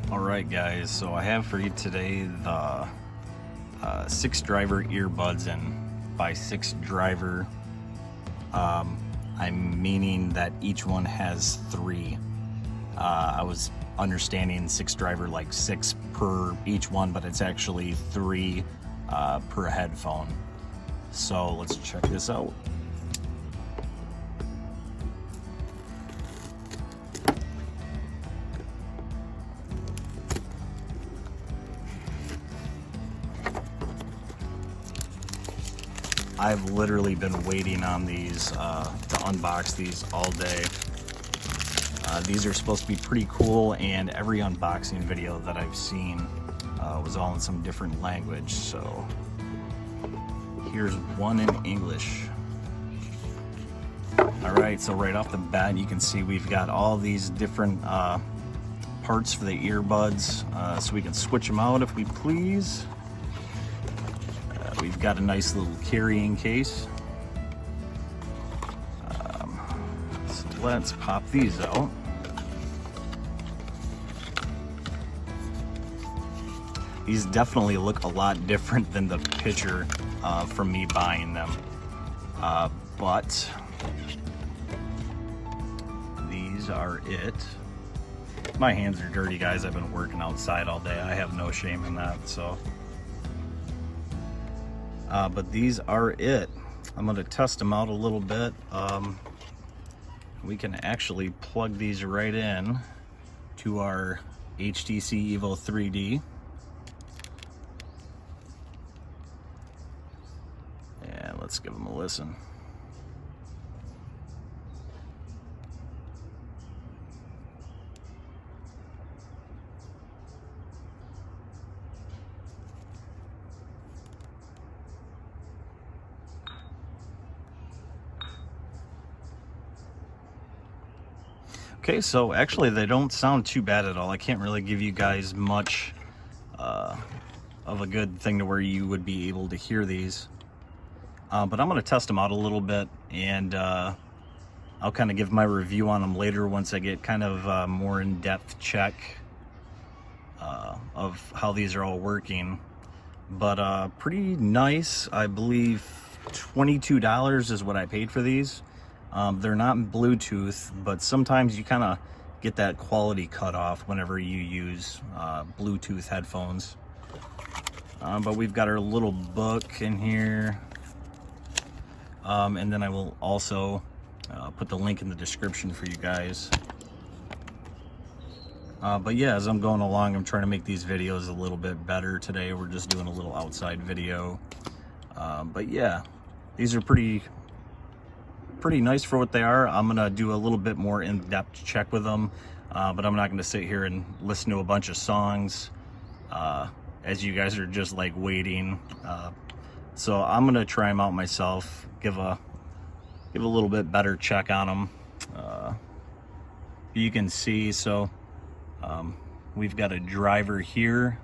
Alright guys, so I have for you today the 6-driver earbuds, and by 6-driver I'm meaning that each one has 3. I was understanding 6-driver like 6 per each one, but it's actually 3 per headphone. So let's check this out. I've literally been waiting on these to unbox these all day. These are supposed to be pretty cool, and every unboxing video that I've seen was all in some different language. So here's one in English. Alright, so right off the bat you can see we've got all these different parts for the earbuds, so we can switch them out if we please. We've got a nice little carrying case. So let's pop these out. These definitely look a lot different than the picture from me buying them. But these are it. My hands are dirty, guys. I've been working outside all day. I have no shame in that, so. But these are it. I'm going to test them out a little bit. We can actually plug these right in to our HTC Evo 3D. And let's give them a listen. Okay, so actually they don't sound too bad at all. I can't really give you guys much of a good thing to where you would be able to hear these. But I'm going to test them out a little bit, and I'll kind of give my review on them later once I get kind of more in-depth check of how these are all working. But pretty nice. I believe $22 is what I paid for these. They're not Bluetooth, but sometimes you kind of get that quality cut off whenever you use Bluetooth headphones. But we've got our little book in here. And then I will also put the link in the description for you guys. But yeah, as I'm going along, I'm trying to make these videos a little bit better today. We're just doing a little outside video. But yeah, these are pretty nice for what they are. I'm gonna do a little bit more in-depth check with them, but I'm not gonna sit here and listen to a bunch of songs as you guys are just like waiting. So I'm gonna try them out myself, give a little bit better check on them. You can see, so we've got a driver here,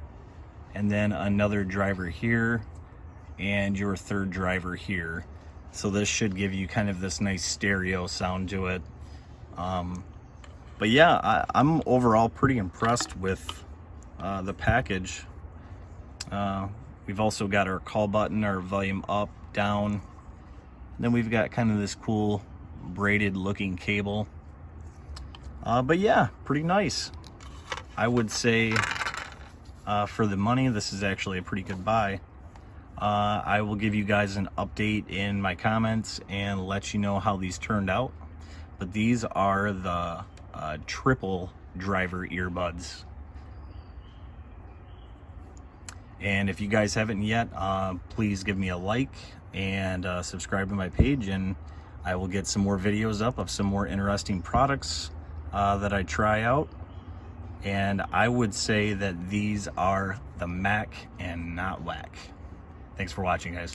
and then another driver here, and your third driver here. So this should give you kind of this nice stereo sound to it. But yeah, I'm overall pretty impressed with the package. We've also got our call button, our volume up, down. Then we've got kind of this cool braided looking cable. But yeah, pretty nice. I would say for the money, this is actually a pretty good buy. I will give you guys an update in my comments and let you know how these turned out. But these are the triple driver earbuds. And if you guys haven't yet, please give me a like and subscribe to my page, and I will get some more videos up of some more interesting products that I try out. And I would say that these are the Mac and not whack. Thanks for watching, guys.